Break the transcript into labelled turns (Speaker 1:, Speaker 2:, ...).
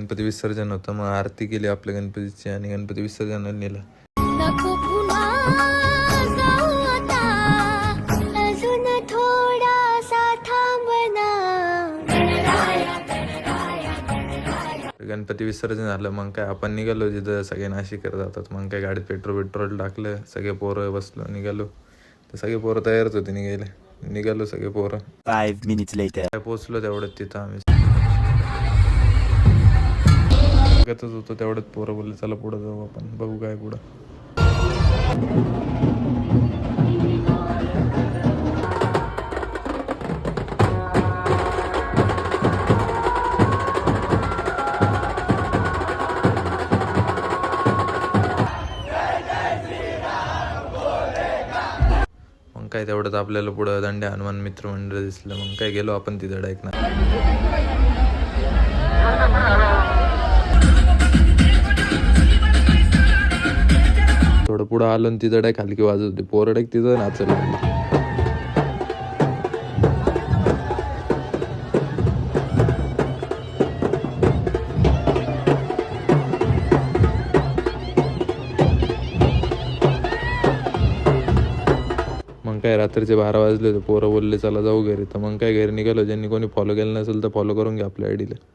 Speaker 1: गणपती विसर्जन होतं, मग आरती केली आपल्या गणपतीची आणि गणपती विसर्जनाला नेलं.
Speaker 2: नको पुन्हा जाऊ आता, अजून थोडासा थांबना.
Speaker 1: गणपती विसर्जन झालं, मग काय आपण निघालो जिथं सगळे नाशिकला जातात. मग काय गाडीत पेट्रोल टाकलं, सगळे पोरं बसलो निघालो. तर सगळे पोरं तयारच होते निघायला. निघालो सगळे पोरं.
Speaker 3: 5 minutes later.
Speaker 1: काय पोचलो तेवढ्यात तिथं आम्ही बघतच होतो. तेवढ्यात पोरं बोलले चला पुढं जाऊ, आपण बघू काय पुढं. मग काय तेवढंच आपल्याला पुढं दंड्या हनुमान मित्रमंडळ दिसलं. मग काय गेलो आपण तिथं ऐकणार. थोडं पुढं आलो आणि तिथं डायक हलकी वाजत होती. पोरं डायक तिथं नाचायला लागली. मग काय रात्रीचे 12 वाजले होते. पोरं बोलले चला जाऊ घरी. तर मग काय घरी निघालो. ज्यांनी कोणी फॉलो केलं नसेल तर फॉलो करून घ्या आपल्या आयडीला.